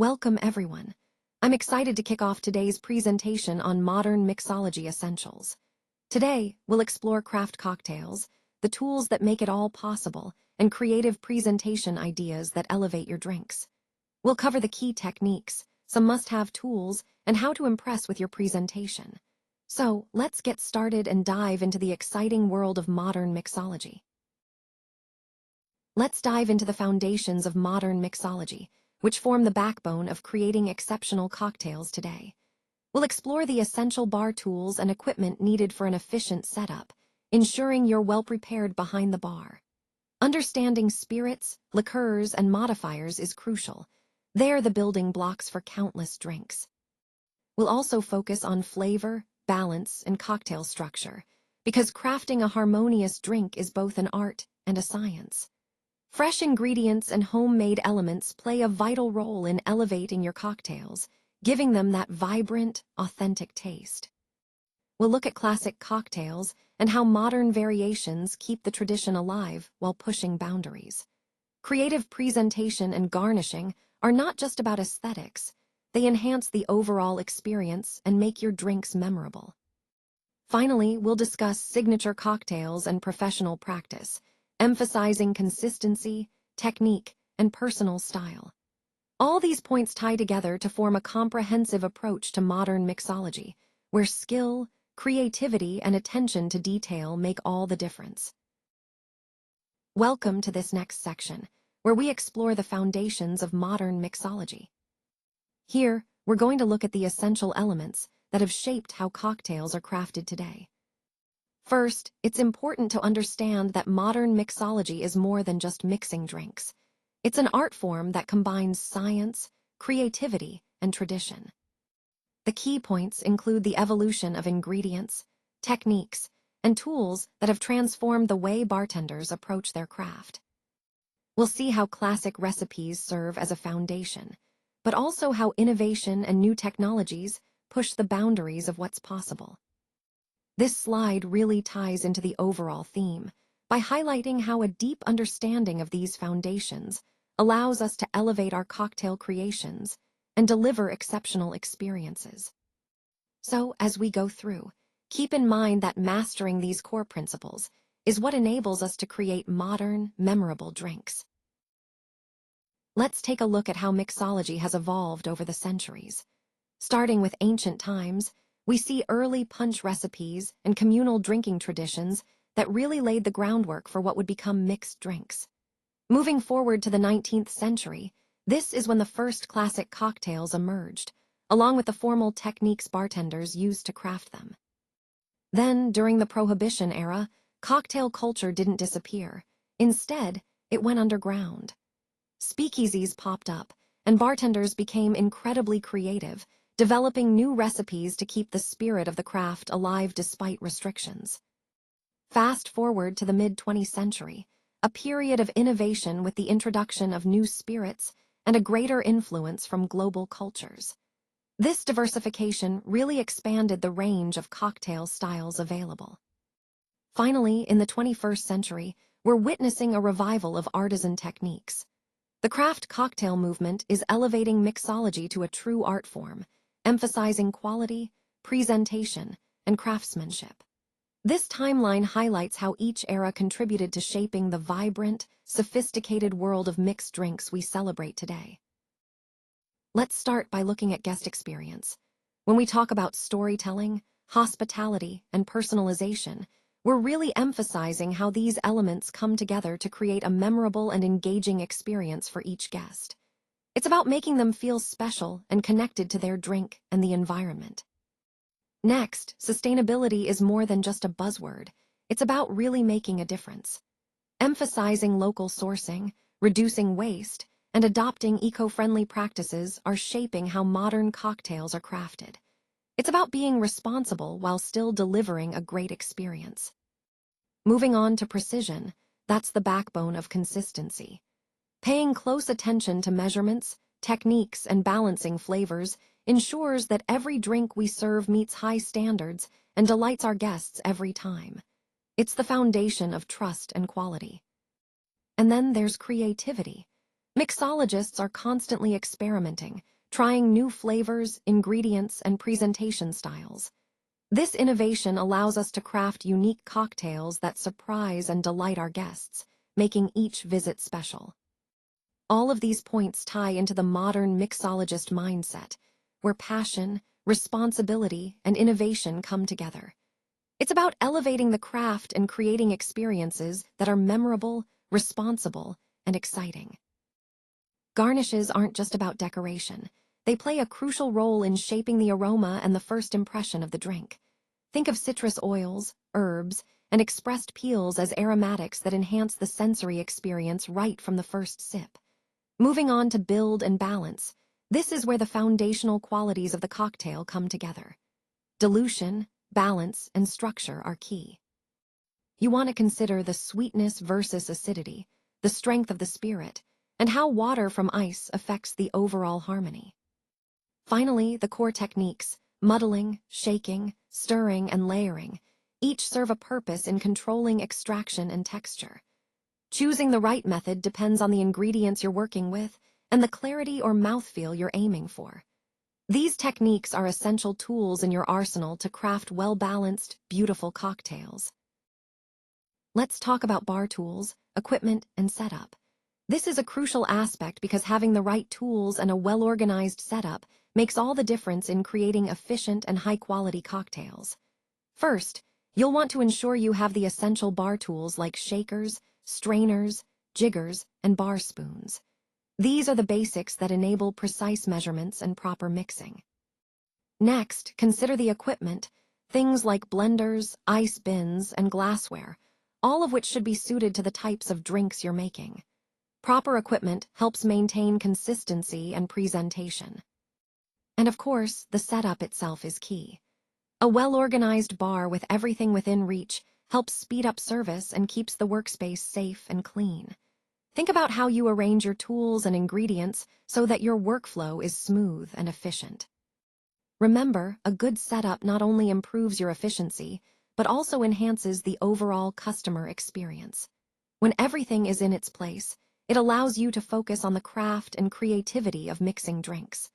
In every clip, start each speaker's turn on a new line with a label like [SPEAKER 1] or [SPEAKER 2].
[SPEAKER 1] Welcome, everyone. I'm excited to kick off today's presentation on modern mixology essentials. Today, we'll explore craft cocktails, the tools that make it all possible, and creative presentation ideas that elevate your drinks. We'll cover the key techniques, some must-have tools, and how to impress with your presentation. So, let's get started and dive into the exciting world of modern mixology. Let's dive into the foundations of modern mixology, which form the backbone of creating exceptional cocktails today. We'll explore the essential bar tools and equipment needed for an efficient setup, ensuring you're well-prepared behind the bar. Understanding spirits, liqueurs, and modifiers is crucial. They're the building blocks for countless drinks. We'll also focus on flavor, balance, and cocktail structure, because crafting a harmonious drink is both an art and a science. Fresh ingredients and homemade elements play a vital role in elevating your cocktails, giving them that vibrant, authentic taste. We'll look at classic cocktails and how modern variations keep the tradition alive while pushing boundaries. Creative presentation and garnishing are not just about aesthetics, they enhance the overall experience and make your drinks memorable. Finally, we'll discuss signature cocktails and professional practice, emphasizing consistency, technique, and personal style. All these points tie together to form a comprehensive approach to modern mixology, where skill, creativity, and attention to detail make all the difference. Welcome to this next section, where we explore the foundations of modern mixology. Here, we're going to look at the essential elements that have shaped how cocktails are crafted today. First, it's important to understand that modern mixology is more than just mixing drinks. It's an art form that combines science, creativity, and tradition. The key points include the evolution of ingredients, techniques, and tools that have transformed the way bartenders approach their craft. We'll see how classic recipes serve as a foundation, but also how innovation and new technologies push the boundaries of what's possible. This slide really ties into the overall theme by highlighting how a deep understanding of these foundations allows us to elevate our cocktail creations and deliver exceptional experiences. So, as we go through, keep in mind that mastering these core principles is what enables us to create modern, memorable drinks. Let's take a look at how mixology has evolved over the centuries. Starting with ancient times, we see early punch recipes and communal drinking traditions that really laid the groundwork for what would become mixed drinks. Moving forward to the 19th century, this is when the first classic cocktails emerged, along with the formal techniques bartenders used to craft them. Then, during the Prohibition era, cocktail culture didn't disappear. Instead, it went underground. Speakeasies popped up, and bartenders became incredibly creative, developing new recipes to keep the spirit of the craft alive despite restrictions. Fast forward to the mid-20th century, a period of innovation with the introduction of new spirits and a greater influence from global cultures. This diversification really expanded the range of cocktail styles available. Finally, in the 21st century, we're witnessing a revival of artisan techniques. The craft cocktail movement is elevating mixology to a true art form, emphasizing quality, presentation, and craftsmanship. This timeline highlights how each era contributed to shaping the vibrant, sophisticated world of mixed drinks we celebrate today. Let's start by looking at guest experience. When we talk about storytelling, hospitality, and personalization, we're really emphasizing how these elements come together to create a memorable and engaging experience for each guest. It's about making them feel special and connected to their drink and the environment. Next, sustainability is more than just a buzzword. It's about really making a difference. Emphasizing local sourcing, reducing waste, and adopting eco-friendly practices are shaping how modern cocktails are crafted. It's about being responsible while still delivering a great experience. Moving on to precision, that's the backbone of consistency. Paying close attention to measurements, techniques, and balancing flavors ensures that every drink we serve meets high standards and delights our guests every time. It's the foundation of trust and quality. And then there's creativity. Mixologists are constantly experimenting, trying new flavors, ingredients, and presentation styles. This innovation allows us to craft unique cocktails that surprise and delight our guests, making each visit special. All of these points tie into the modern mixologist mindset, where passion, responsibility, and innovation come together. It's about elevating the craft and creating experiences that are memorable, responsible, and exciting. Garnishes aren't just about decoration. They play a crucial role in shaping the aroma and the first impression of the drink. Think of citrus oils, herbs, and expressed peels as aromatics that enhance the sensory experience right from the first sip. Moving on to build and balance, this is where the foundational qualities of the cocktail come together. Dilution, balance, and structure are key. You want to consider the sweetness versus acidity, the strength of the spirit, and how water from ice affects the overall harmony. Finally, the core techniques, muddling, shaking, stirring, and layering, each serve a purpose in controlling extraction and texture. Choosing the right method depends on the ingredients you're working with and the clarity or mouthfeel you're aiming for. These techniques are essential tools in your arsenal to craft well-balanced, beautiful cocktails. Let's talk about bar tools, equipment, and setup. This is a crucial aspect because having the right tools and a well-organized setup makes all the difference in creating efficient and high-quality cocktails. First, you'll want to ensure you have the essential bar tools like shakers, strainers, jiggers, and bar spoons. These are the basics that enable precise measurements and proper mixing. Next, consider the equipment, things like blenders, ice bins, and glassware, all of which should be suited to the types of drinks you're making. Proper equipment helps maintain consistency and presentation. And of course, the setup itself is key. A well-organized bar with everything within reach helps speed up service and keeps the workspace safe and clean. Think about how you arrange your tools and ingredients so that your workflow is smooth and efficient. Remember, a good setup not only improves your efficiency, but also enhances the overall customer experience. When everything is in its place, it allows you to focus on the craft and creativity of mixing drinks.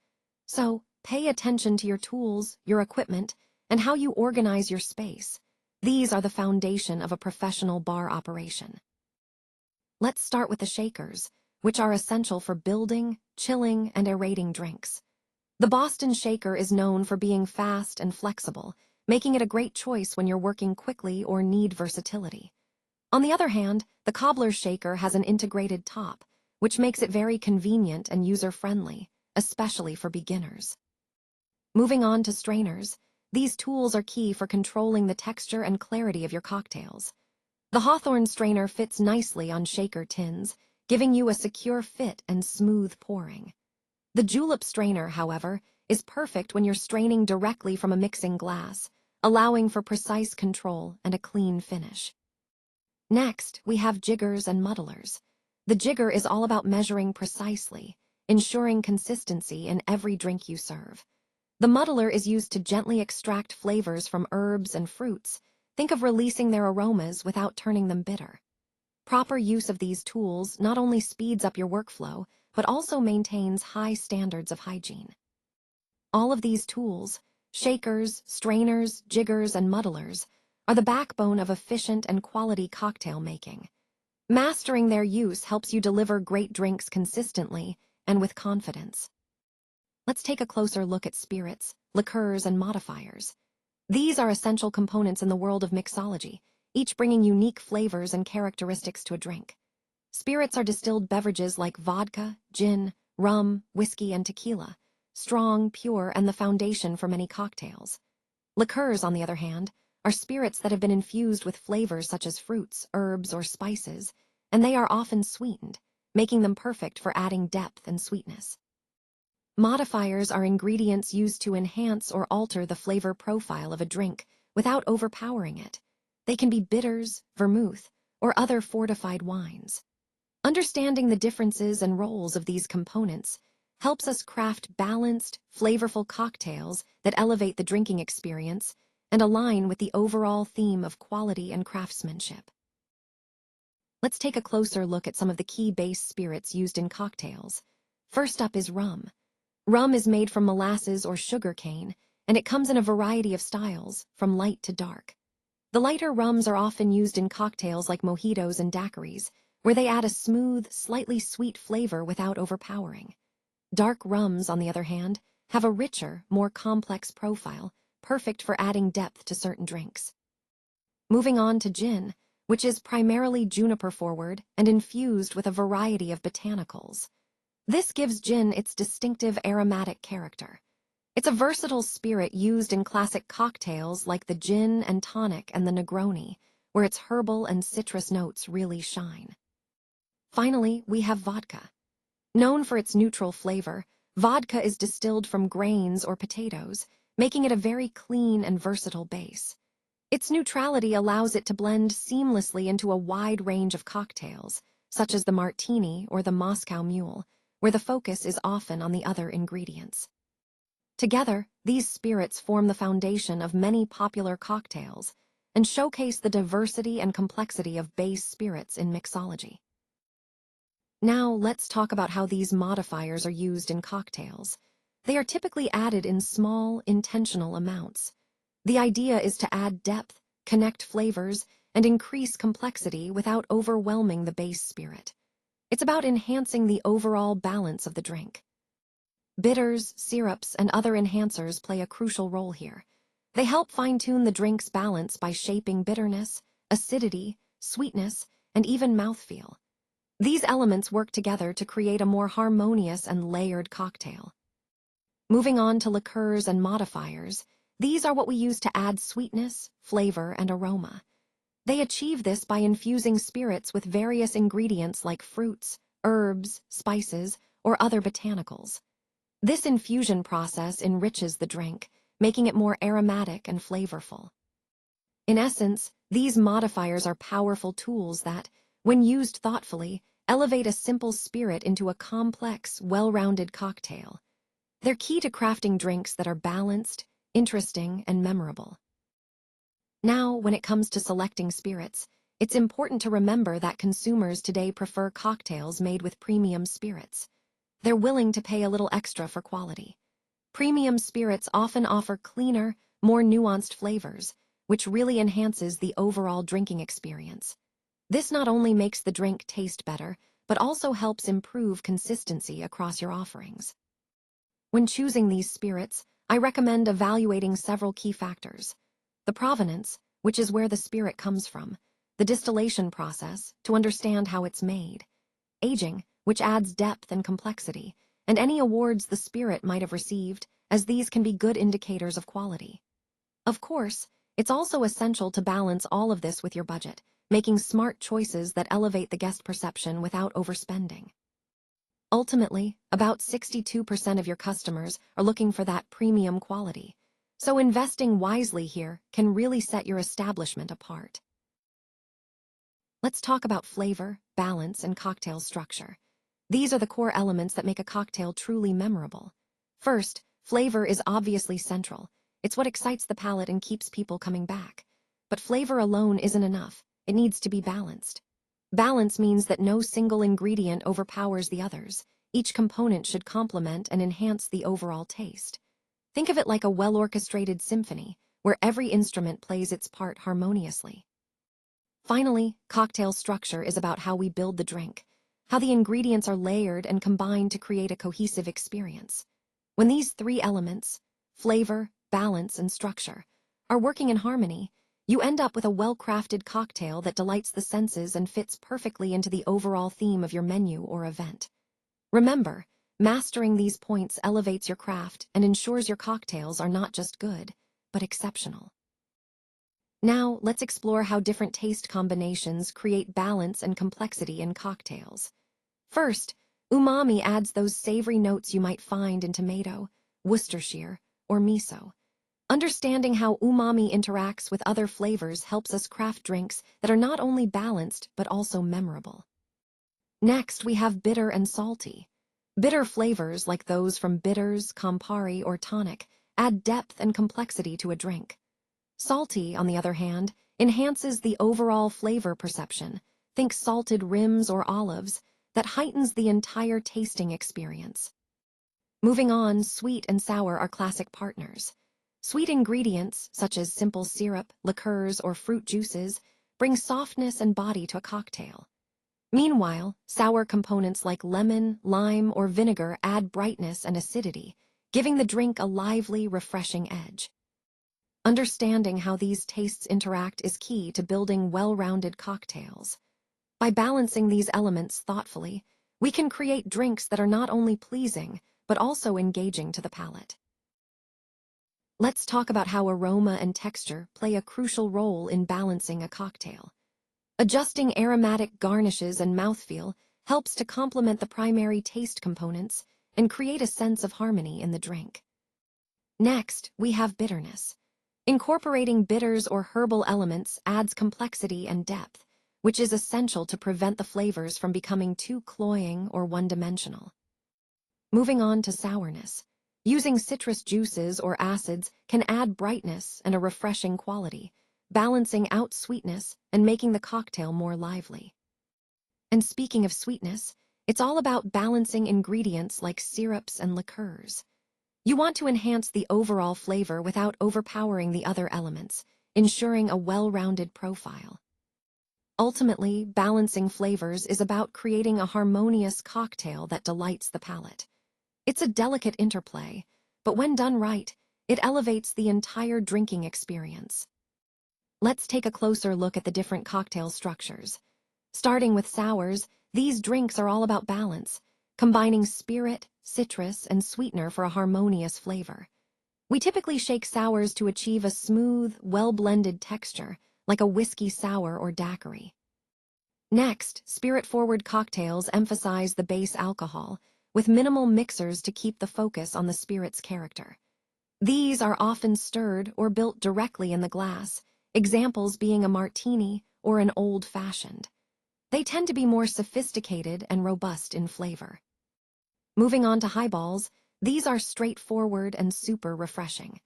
[SPEAKER 1] So, pay attention to your tools, your equipment, and how you organize your space. These are the foundation of a professional bar operation. Let's start with the shakers, which are essential for building, chilling, and aerating drinks. The Boston shaker is known for being fast and flexible, making it a great choice when you're working quickly or need versatility. On the other hand, the cobbler shaker has an integrated top, which makes it very convenient and user-friendly, especially for beginners. Moving on to strainers, these tools are key for controlling the texture and clarity of your cocktails. The Hawthorne strainer fits nicely on shaker tins, giving you a secure fit and smooth pouring. The julep strainer, however, is perfect when you're straining directly from a mixing glass, allowing for precise control and a clean finish. Next, we have jiggers and muddlers. The jigger is all about measuring precisely, ensuring consistency in every drink you serve. The muddler is used to gently extract flavors from herbs and fruits. Think of releasing their aromas without turning them bitter. Proper use of these tools not only speeds up your workflow, but also maintains high standards of hygiene. All of these tools, shakers, strainers, jiggers, and muddlers, are the backbone of efficient and quality cocktail making. Mastering their use helps you deliver great drinks consistently and with confidence. Let's take a closer look at spirits, liqueurs, and modifiers. These are essential components in the world of mixology, each bringing unique flavors and characteristics to a drink. Spirits are distilled beverages like vodka, gin, rum, whiskey, and tequila, strong, pure, and the foundation for many cocktails. Liqueurs, on the other hand, are spirits that have been infused with flavors such as fruits, herbs, or spices, and they are often sweetened, making them perfect for adding depth and sweetness. Modifiers are ingredients used to enhance or alter the flavor profile of a drink without overpowering it. They can be bitters, vermouth, or other fortified wines. Understanding the differences and roles of these components helps us craft balanced, flavorful cocktails that elevate the drinking experience and align with the overall theme of quality and craftsmanship. let's take a closer look at some of the key base spirits used in cocktails. First up is rum. Rum is made from molasses or sugar cane, and it comes in a variety of styles, from light to dark. The lighter rums are often used in cocktails like mojitos and daiquiris, where they add a smooth, slightly sweet flavor without overpowering. Dark rums, on the other hand, have a richer, more complex profile, perfect for adding depth to certain drinks. Moving on to gin, which is primarily juniper-forward and infused with a variety of botanicals. This gives gin its distinctive aromatic character. It's a versatile spirit used in classic cocktails like the gin and tonic and the Negroni, where its herbal and citrus notes really shine. Finally, we have vodka. Known for its neutral flavor, vodka is distilled from grains or potatoes, making it a very clean and versatile base. Its neutrality allows it to blend seamlessly into a wide range of cocktails, such as the martini or the Moscow Mule, where the focus is often on the other ingredients. Together, these spirits form the foundation of many popular cocktails and showcase the diversity and complexity of base spirits in mixology. Now, let's talk about how these modifiers are used in cocktails. They are typically added in small, intentional amounts. The idea is to add depth, connect flavors, and increase complexity without overwhelming the base spirit. It's about enhancing the overall balance of the drink. Bitters, syrups, and other enhancers play a crucial role here. They help fine-tune the drink's balance by shaping bitterness, acidity, sweetness, and even mouthfeel. These elements work together to create a more harmonious and layered cocktail. Moving on to liqueurs and modifiers, these are what we use to add sweetness, flavor, and aroma. They achieve this by infusing spirits with various ingredients like fruits, herbs, spices, or other botanicals. This infusion process enriches the drink, making it more aromatic and flavorful. In essence, these modifiers are powerful tools that, when used thoughtfully, elevate a simple spirit into a complex, well-rounded cocktail. They're key to crafting drinks that are balanced, interesting, and memorable. Now, when it comes to selecting spirits, it's important to remember that consumers today prefer cocktails made with premium spirits. They're willing to pay a little extra for quality. Premium spirits often offer cleaner, more nuanced flavors, which really enhances the overall drinking experience. This not only makes the drink taste better, but also helps improve consistency across your offerings. When choosing these spirits, I recommend evaluating several key factors. The provenance, which is where the spirit comes from, the distillation process, to understand how it's made, aging, which adds depth and complexity, and any awards the spirit might have received, as these can be good indicators of quality. Of course, it's also essential to balance all of this with your budget, making smart choices that elevate the guest perception without overspending. Ultimately, about 62% of your customers are looking for that premium quality, so investing wisely here can really set your establishment apart. Let's talk about flavor, balance, and cocktail structure. These are the core elements that make a cocktail truly memorable. First, flavor is obviously central. It's what excites the palate and keeps people coming back. But flavor alone isn't enough. It needs to be balanced. Balance means that no single ingredient overpowers the others. Each component should complement and enhance the overall taste. Think of it like a well-orchestrated symphony, where every instrument plays its part harmoniously. Finally, cocktail structure is about how we build the drink, how the ingredients are layered and combined to create a cohesive experience. When these three elements, flavor, balance, and structure, are working in harmony, you end up with a well-crafted cocktail that delights the senses and fits perfectly into the overall theme of your menu or event. Remember, mastering these points elevates your craft and ensures your cocktails are not just good, but exceptional. Now, let's explore how different taste combinations create balance and complexity in cocktails. First, umami adds those savory notes you might find in tomato, Worcestershire, or miso. Understanding how umami interacts with other flavors helps us craft drinks that are not only balanced but also memorable. Next, we have bitter and salty. Bitter flavors like those from bitters, Campari, or tonic add depth and complexity to a drink. Salty, on the other hand, enhances the overall flavor perception, think salted rims or olives, that heightens the entire tasting experience. Moving on, sweet and sour are classic partners. Sweet ingredients, such as simple syrup, liqueurs, or fruit juices, bring softness and body to a cocktail. Meanwhile, sour components like lemon, lime, or vinegar add brightness and acidity, giving the drink a lively, refreshing edge. Understanding how these tastes interact is key to building well-rounded cocktails. By balancing these elements thoughtfully, we can create drinks that are not only pleasing, but also engaging to the palate. Let's talk about how aroma and texture play a crucial role in balancing a cocktail. Adjusting aromatic garnishes and mouthfeel helps to complement the primary taste components and create a sense of harmony in the drink. Next, we have bitterness. Incorporating bitters or herbal elements adds complexity and depth, which is essential to prevent the flavors from becoming too cloying or one-dimensional. Moving on to sourness. Using citrus juices or acids can add brightness and a refreshing quality, balancing out sweetness and making the cocktail more lively. And speaking of sweetness, it's all about balancing ingredients like syrups and liqueurs. You want to enhance the overall flavor without overpowering the other elements, ensuring a well-rounded profile. Ultimately, balancing flavors is about creating a harmonious cocktail that delights the palate. It's a delicate interplay, but when done right, it elevates the entire drinking experience. Let's take a closer look at the different cocktail structures. Starting with sours, these drinks are all about balance, combining spirit, citrus, and sweetener for a harmonious flavor. We typically shake sours to achieve a smooth, well-blended texture, like a whiskey sour or daiquiri. Next, spirit-forward cocktails emphasize the base alcohol, with minimal mixers to keep the focus on the spirit's character. These are often stirred or built directly in the glass, examples being a martini or an old-fashioned. They tend to be more sophisticated and robust in flavor. Moving on to highballs, these are straightforward and super refreshing.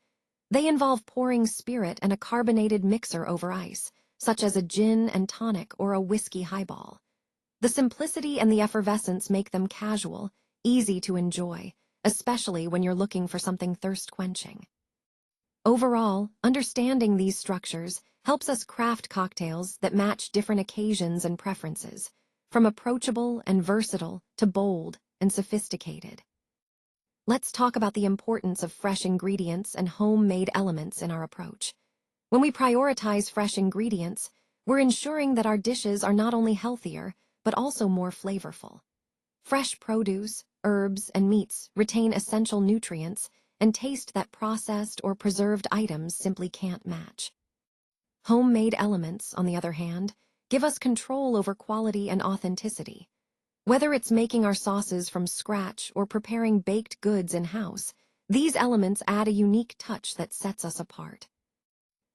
[SPEAKER 1] They involve pouring spirit and a carbonated mixer over ice, such as a gin and tonic or a whiskey highball. The simplicity and the effervescence make them casual, easy to enjoy, especially when you're looking for something thirst-quenching. Overall, understanding these structures helps us craft cocktails that match different occasions and preferences, from approachable and versatile to bold and sophisticated. Let's talk about the importance of fresh ingredients and homemade elements in our approach. When we prioritize fresh ingredients, we're ensuring that our dishes are not only healthier, but also more flavorful. Fresh produce, herbs, and meats retain essential nutrients and taste that processed or preserved items simply can't match. Homemade elements, on the other hand, give us control over quality and authenticity. Whether it's making our sauces from scratch or preparing baked goods in-house, these elements add a unique touch that sets us apart.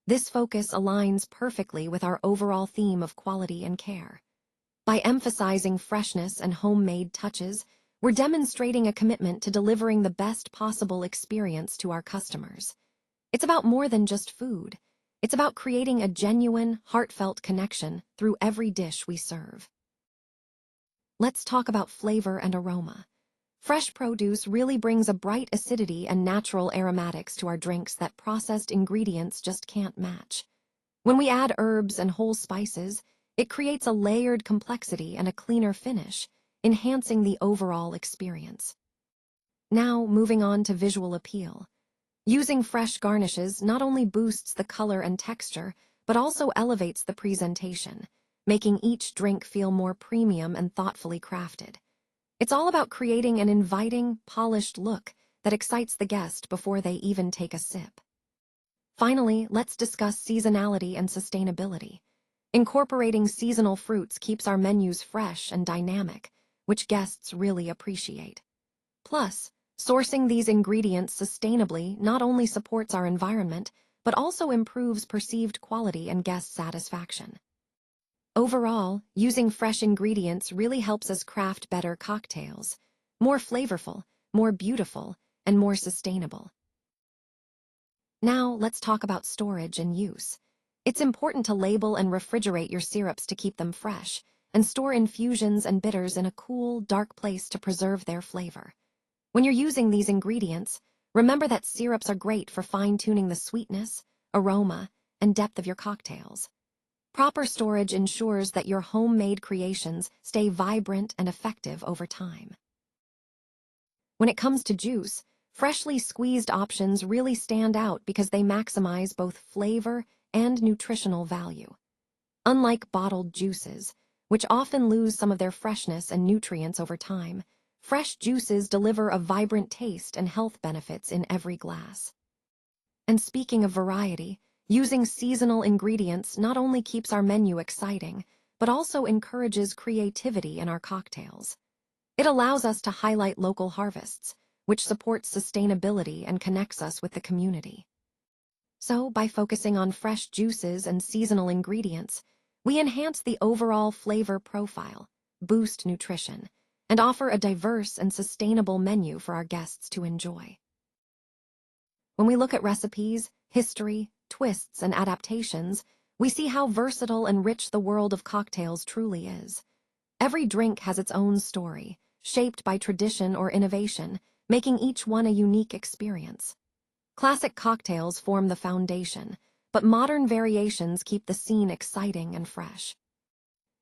[SPEAKER 1] This focus aligns perfectly with our overall theme of quality and care. By emphasizing freshness and homemade touches, we're demonstrating a commitment to delivering the best possible experience to our customers. It's about more than just food. It's about creating a genuine, heartfelt connection through every dish we serve. Let's talk about flavor and aroma. Fresh produce really brings a bright acidity and natural aromatics to our drinks that processed ingredients just can't match. When we add herbs and whole spices, it creates a layered complexity and a cleaner finish, enhancing the overall experience. Now, moving on to visual appeal. Using fresh garnishes not only boosts the color and texture, but also elevates the presentation, making each drink feel more premium and thoughtfully crafted. It's all about creating an inviting, polished look that excites the guest before they even take a sip. Finally, let's discuss seasonality and sustainability. Incorporating seasonal fruits keeps our menus fresh and dynamic, which guests really appreciate. Plus, sourcing these ingredients sustainably not only supports our environment, but also improves perceived quality and guest satisfaction. Overall, using fresh ingredients really helps us craft better cocktails, more flavorful, more beautiful, and more sustainable. Now, let's talk about storage and use. It's important to label and refrigerate your syrups to keep them fresh, and store infusions and bitters in a cool, dark place to preserve their flavor. When you're using these ingredients, remember that syrups are great for fine-tuning the sweetness, aroma, and depth of your cocktails. Proper storage ensures that your homemade creations stay vibrant and effective over time. When it comes to juice, freshly squeezed options really stand out because they maximize both flavor and nutritional value. Unlike bottled juices, which often lose some of their freshness and nutrients over time, fresh juices deliver a vibrant taste and health benefits in every glass. And speaking of variety, using seasonal ingredients not only keeps our menu exciting, but also encourages creativity in our cocktails. It allows us to highlight local harvests, which supports sustainability and connects us with the community. So, by focusing on fresh juices and seasonal ingredients, we enhance the overall flavor profile, boost nutrition, and offer a diverse and sustainable menu for our guests to enjoy. When we look at recipes, history, twists, and adaptations, we see how versatile and rich the world of cocktails truly is. Every drink has its own story, shaped by tradition or innovation, making each one a unique experience. Classic cocktails form the foundation, but modern variations keep the scene exciting and fresh.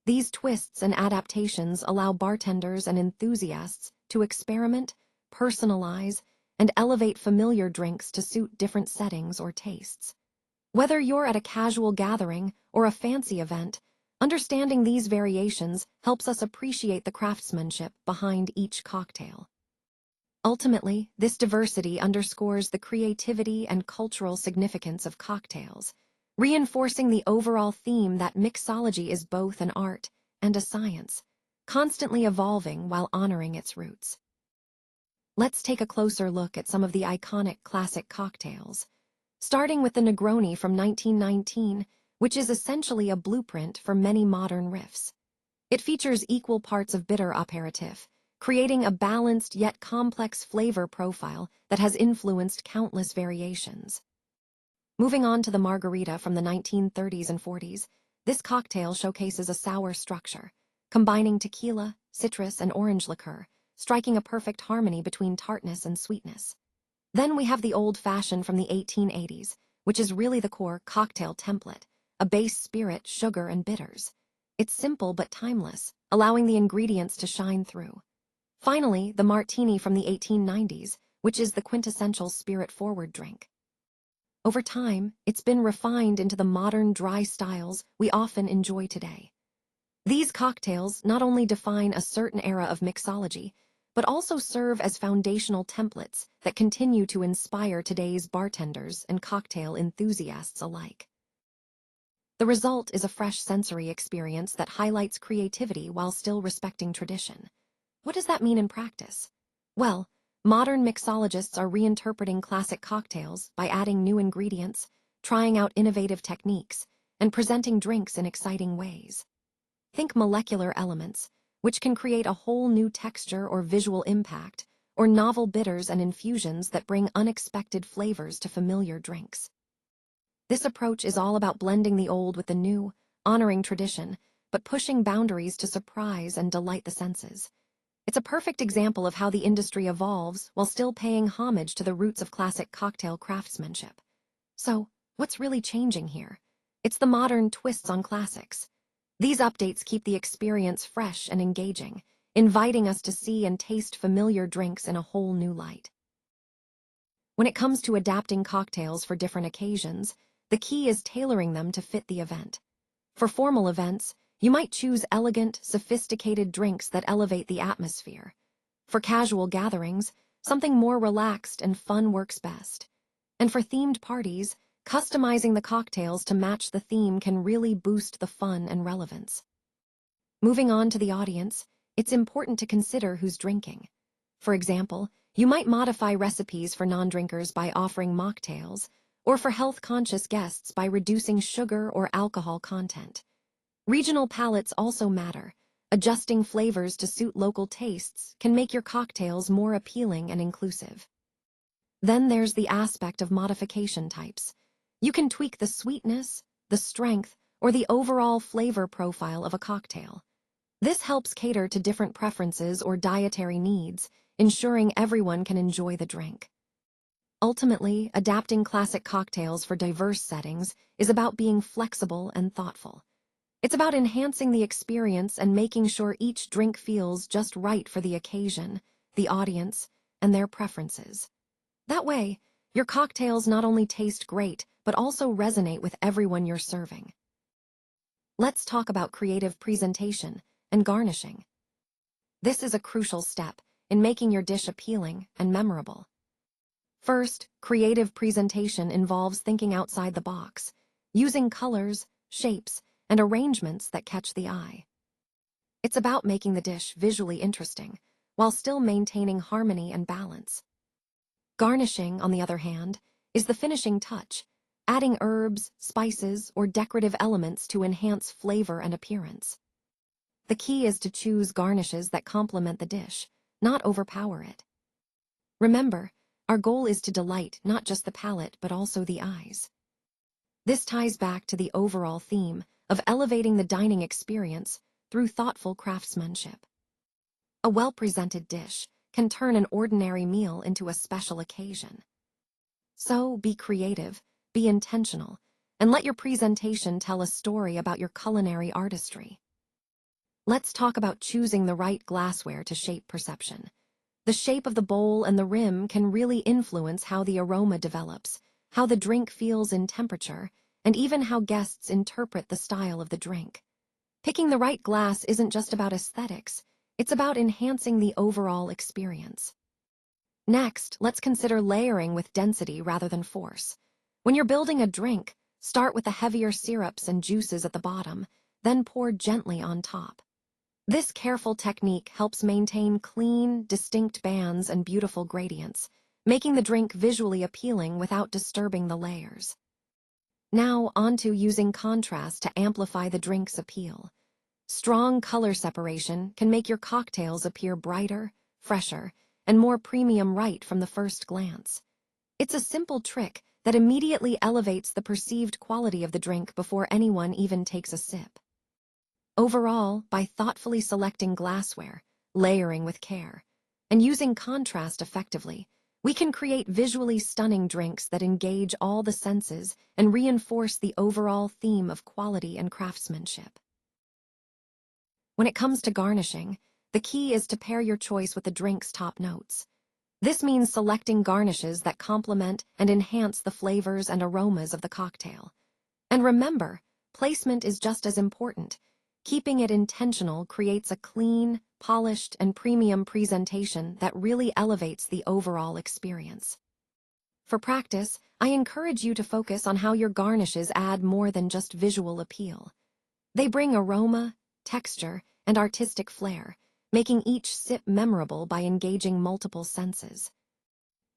[SPEAKER 1] These twists and adaptations allow bartenders and enthusiasts to experiment, personalize, and elevate familiar drinks to suit different settings or tastes. Whether you're at a casual gathering or a fancy event, understanding these variations helps us appreciate the craftsmanship behind each cocktail. Ultimately, this diversity underscores the creativity and cultural significance of cocktails, reinforcing the overall theme that mixology is both an art and a science, constantly evolving while honoring its roots. Let's take a closer look at some of the iconic classic cocktails, starting with the Negroni from 1919, which is essentially a blueprint for many modern riffs. It features equal parts of bitter aperitif, creating a balanced yet complex flavor profile that has influenced countless variations. Moving on to the Margarita from the 1930s and 40s, this cocktail showcases a sour structure, combining tequila, citrus, and orange liqueur, striking a perfect harmony between tartness and sweetness. Then we have the Old Fashioned from the 1880s, which is really the core cocktail template, a base spirit, sugar, and bitters. It's simple but timeless, allowing the ingredients to shine through. Finally, the Martini from the 1890s, which is the quintessential spirit-forward drink. Over time, it's been refined into the modern dry styles we often enjoy today. These cocktails not only define a certain era of mixology, but also serve as foundational templates that continue to inspire today's bartenders and cocktail enthusiasts alike. The result is a fresh sensory experience that highlights creativity while still respecting tradition. What does that mean in practice? Well, modern mixologists are reinterpreting classic cocktails by adding new ingredients, trying out innovative techniques, and presenting drinks in exciting ways. Think molecular elements, which can create a whole new texture or visual impact, or novel bitters and infusions that bring unexpected flavors to familiar drinks. This approach is all about blending the old with the new, honoring tradition, but pushing boundaries to surprise and delight the senses. It's a perfect example of how the industry evolves while still paying homage to the roots of classic cocktail craftsmanship. So, what's really changing here? It's the modern twists on classics. These updates keep the experience fresh and engaging, inviting us to see and taste familiar drinks in a whole new light. When it comes to adapting cocktails for different occasions, the key is tailoring them to fit the event. For formal events, you might choose elegant, sophisticated drinks that elevate the atmosphere. For casual gatherings, something more relaxed and fun works best. And for themed parties, customizing the cocktails to match the theme can really boost the fun and relevance. Moving on to the audience, it's important to consider who's drinking. For example, you might modify recipes for non-drinkers by offering mocktails, or for health-conscious guests by reducing sugar or alcohol content. Regional palates also matter. Adjusting flavors to suit local tastes can make your cocktails more appealing and inclusive. Then there's the aspect of modification types. You can tweak the sweetness, the strength, or the overall flavor profile of a cocktail. This helps cater to different preferences or dietary needs, ensuring everyone can enjoy the drink. Ultimately, adapting classic cocktails for diverse settings is about being flexible and thoughtful. It's about enhancing the experience and making sure each drink feels just right for the occasion, the audience, and their preferences. That way, your cocktails not only taste great, but also resonate with everyone you're serving. Let's talk about creative presentation and garnishing. This is a crucial step in making your dish appealing and memorable. First, creative presentation involves thinking outside the box, using colors, shapes, and arrangements that catch the eye. It's about making the dish visually interesting, while still maintaining harmony and balance. Garnishing, on the other hand, is the finishing touch, adding herbs, spices, or decorative elements to enhance flavor and appearance. The key is to choose garnishes that complement the dish, not overpower it. Remember, our goal is to delight not just the palate but also the eyes. This ties back to the overall theme of elevating the dining experience through thoughtful craftsmanship. A well-presented dish can turn an ordinary meal into a special occasion. So, be creative, be intentional, and let your presentation tell a story about your culinary artistry. Let's talk about choosing the right glassware to shape perception. The shape of the bowl and the rim can really influence how the aroma develops, how the drink feels in temperature, and even how guests interpret the style of the drink. Picking the right glass isn't just about aesthetics, it's about enhancing the overall experience. Next, let's consider layering with density rather than force. When you're building a drink, start with the heavier syrups and juices at the bottom, then pour gently on top. This careful technique helps maintain clean, distinct bands and beautiful gradients, making the drink visually appealing without disturbing the layers. Now, onto using contrast to amplify the drink's appeal. Strong color separation can make your cocktails appear brighter, fresher, and more premium right from the first glance. It's a simple trick that immediately elevates the perceived quality of the drink before anyone even takes a sip. Overall, by thoughtfully selecting glassware, layering with care, and using contrast effectively, we can create visually stunning drinks that engage all the senses and reinforce the overall theme of quality and craftsmanship. When it comes to garnishing, the key is to pair your choice with the drink's top notes. This means selecting garnishes that complement and enhance the flavors and aromas of the cocktail. And remember, placement is just as important. Keeping it intentional creates a clean, polished, and premium presentation that really elevates the overall experience. For practice, I encourage you to focus on how your garnishes add more than just visual appeal. They bring aroma, texture, and artistic flair, making each sip memorable by engaging multiple senses.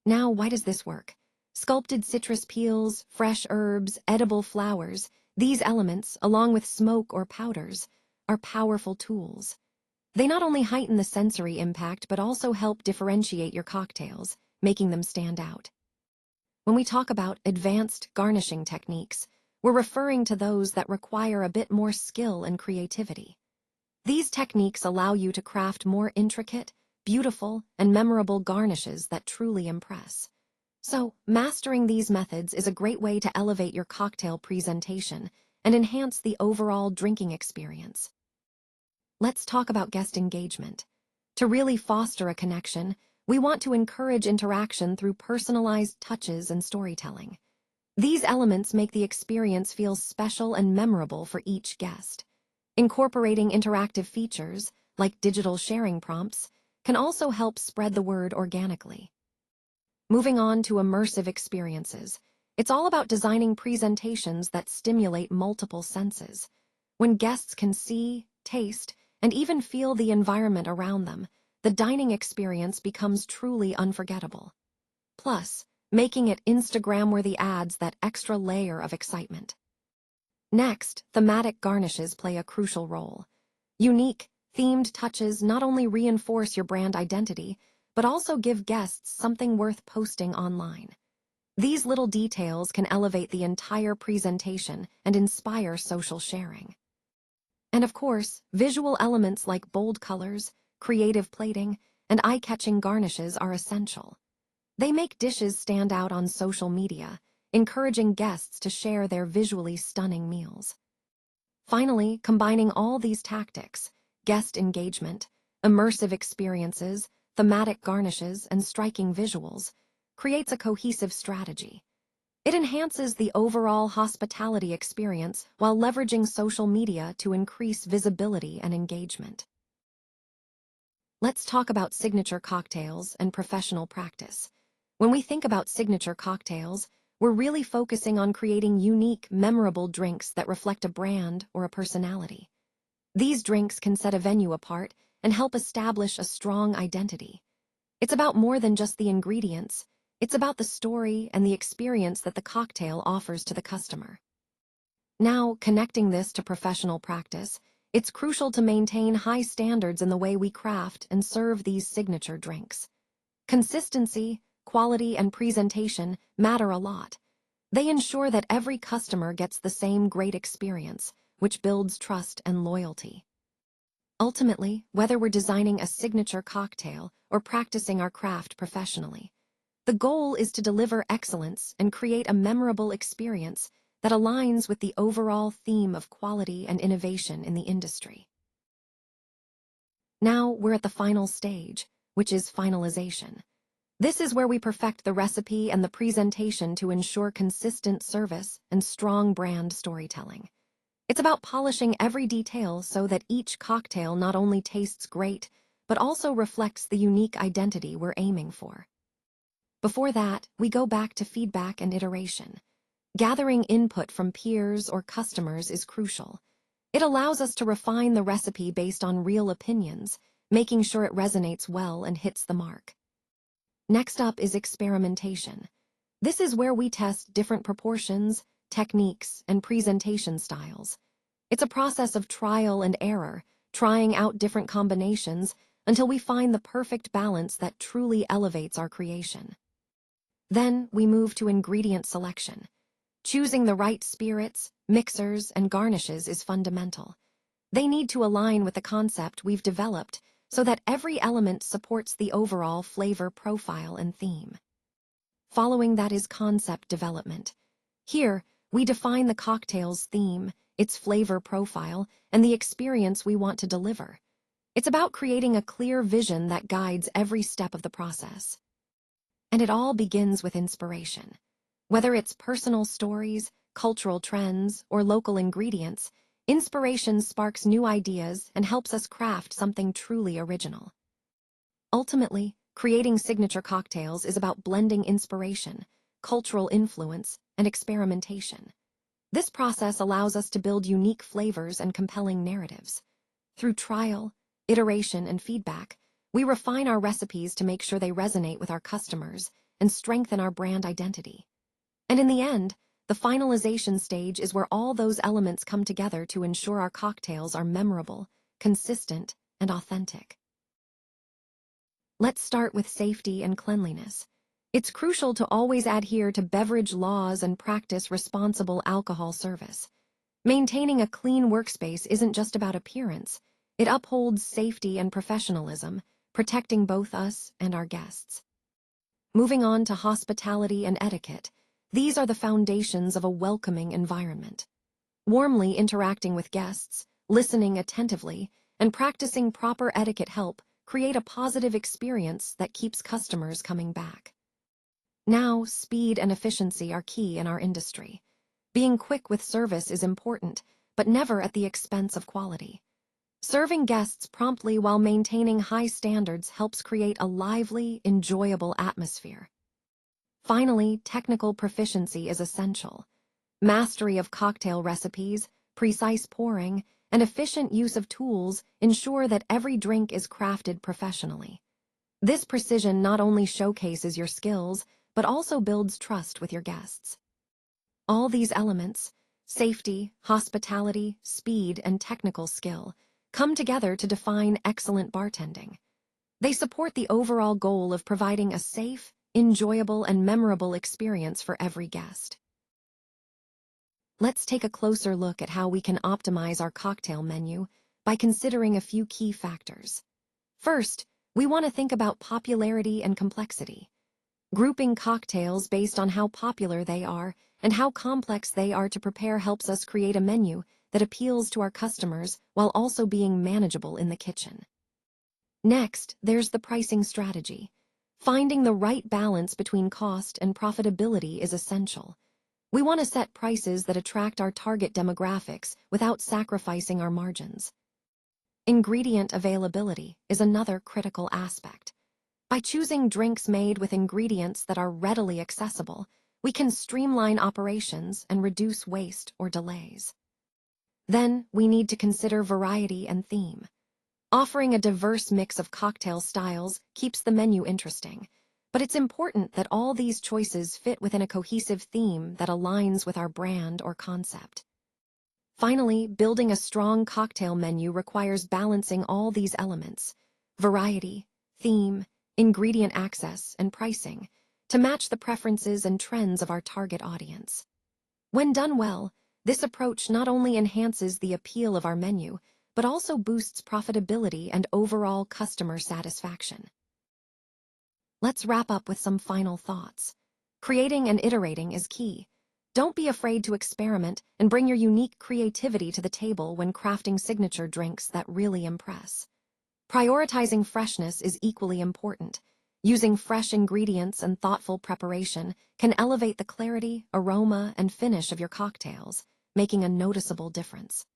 [SPEAKER 1] Now, why does this work? Sculpted citrus peels, fresh herbs, edible flowers, these elements, along with smoke or powders, are powerful tools. They not only heighten the sensory impact but also help differentiate your cocktails, making them stand out. When we talk about advanced garnishing techniques, we're referring to those that require a bit more skill and creativity. These techniques allow you to craft more intricate, beautiful, and memorable garnishes that truly impress. So, mastering these methods is a great way to elevate your cocktail presentation and enhance the overall drinking experience. Let's talk about guest engagement. To really foster a connection, we want to encourage interaction through personalized touches and storytelling. These elements make the experience feel special and memorable for each guest. Incorporating interactive features, like digital sharing prompts, can also help spread the word organically. Moving on to immersive experiences, it's all about designing presentations that stimulate multiple senses. When guests can see, taste, and even feel the environment around them, the dining experience becomes truly unforgettable. Plus, making it Instagram-worthy adds that extra layer of excitement. Next, thematic garnishes play a crucial role. Unique, themed touches not only reinforce your brand identity, but also give guests something worth posting online. These little details can elevate the entire presentation and inspire social sharing. And of course, visual elements like bold colors, creative plating, and eye-catching garnishes are essential. They make dishes stand out on social media, encouraging guests to share their visually stunning meals. Finally, combining all these tactics, guest engagement, immersive experiences, thematic garnishes, and striking visuals, creates a cohesive strategy. It enhances the overall hospitality experience while leveraging social media to increase visibility and engagement. Let's talk about signature cocktails and professional practice. When we think about signature cocktails, we're really focusing on creating unique, memorable drinks that reflect a brand or a personality. These drinks can set a venue apart and help establish a strong identity. It's about more than just the ingredients. It's about the story and the experience that the cocktail offers to the customer. Now, connecting this to professional practice, it's crucial to maintain high standards in the way we craft and serve these signature drinks. Consistency, quality, and presentation matter a lot. They ensure that every customer gets the same great experience, which builds trust and loyalty. Ultimately, whether we're designing a signature cocktail or practicing our craft professionally, the goal is to deliver excellence and create a memorable experience that aligns with the overall theme of quality and innovation in the industry. Now we're at the final stage, which is finalization. This is where we perfect the recipe and the presentation to ensure consistent service and strong brand storytelling. It's about polishing every detail so that each cocktail not only tastes great, but also reflects the unique identity we're aiming for. Before that, we go back to feedback and iteration. Gathering input from peers or customers is crucial. It allows us to refine the recipe based on real opinions, making sure it resonates well and hits the mark. Next up is experimentation. This is where we test different proportions, techniques, and presentation styles. It's a process of trial and error, trying out different combinations until we find the perfect balance that truly elevates our creation. Then we move to ingredient selection. Choosing the right spirits, mixers, and garnishes is fundamental. They need to align with the concept we've developed so that every element supports the overall flavor profile and theme. Following that is concept development. Here, we define the cocktail's theme, its flavor profile, and the experience we want to deliver. It's about creating a clear vision that guides every step of the process. And it all begins with inspiration. Whether it's personal stories, cultural trends, or local ingredients, inspiration sparks new ideas and helps us craft something truly original. Ultimately, creating signature cocktails is about blending inspiration, cultural influence, and experimentation. This process allows us to build unique flavors and compelling narratives. Through trial, iteration, and feedback, we refine our recipes to make sure they resonate with our customers and strengthen our brand identity. And in the end, the finalization stage is where all those elements come together to ensure our cocktails are memorable, consistent, and authentic. Let's start with safety and cleanliness. It's crucial to always adhere to beverage laws and practice responsible alcohol service. Maintaining a clean workspace isn't just about appearance. It upholds safety and professionalism, protecting both us and our guests. Moving on to hospitality and etiquette, these are the foundations of a welcoming environment. Warmly interacting with guests, listening attentively, and practicing proper etiquette help create a positive experience that keeps customers coming back. Now, speed and efficiency are key in our industry. Being quick with service is important, but never at the expense of quality. Serving guests promptly while maintaining high standards helps create a lively, enjoyable atmosphere. Finally, technical proficiency is essential. Mastery of cocktail recipes, precise pouring, and efficient use of tools ensure that every drink is crafted professionally. This precision not only showcases your skills, but also builds trust with your guests. All these elements, safety, hospitality, speed, and technical skill, come together to define excellent bartending. They support the overall goal of providing a safe, enjoyable, and memorable experience for every guest. Let's take a closer look at how we can optimize our cocktail menu by considering a few key factors. First, we want to think about popularity and complexity. Grouping cocktails based on how popular they are and how complex they are to prepare helps us create a menu that appeals to our customers while also being manageable in the kitchen. Next, there's the pricing strategy. Finding the right balance between cost and profitability is essential. We want to set prices that attract our target demographics without sacrificing our margins. Ingredient availability is another critical aspect. By choosing drinks made with ingredients that are readily accessible, we can streamline operations and reduce waste or delays. Then, we need to consider variety and theme. Offering a diverse mix of cocktail styles keeps the menu interesting, but it's important that all these choices fit within a cohesive theme that aligns with our brand or concept. Finally, building a strong cocktail menu requires balancing all these elements: variety, theme, ingredient access, and pricing, to match the preferences and trends of our target audience. When done well, this approach not only enhances the appeal of our menu, but also boosts profitability and overall customer satisfaction. Let's wrap up with some final thoughts. Creating and iterating is key. Don't be afraid to experiment and bring your unique creativity to the table when crafting signature drinks that really impress. Prioritizing freshness is equally important. Using fresh ingredients and thoughtful preparation can elevate the clarity, aroma, and finish of your cocktails, making a noticeable difference.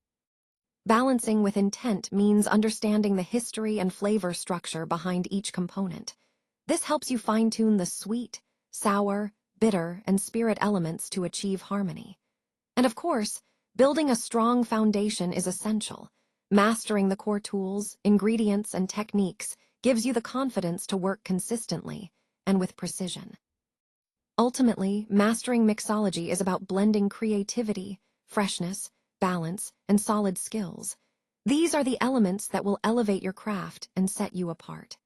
[SPEAKER 1] Balancing with intent means understanding the history and flavor structure behind each component. This helps you fine-tune the sweet, sour, bitter, and spirit elements to achieve harmony. And of course, building a strong foundation is essential. Mastering the core tools, ingredients, and techniques gives you the confidence to work consistently and with precision. Ultimately, mastering mixology is about blending creativity, freshness, balance, and solid skills. These are the elements that will elevate your craft and set you apart.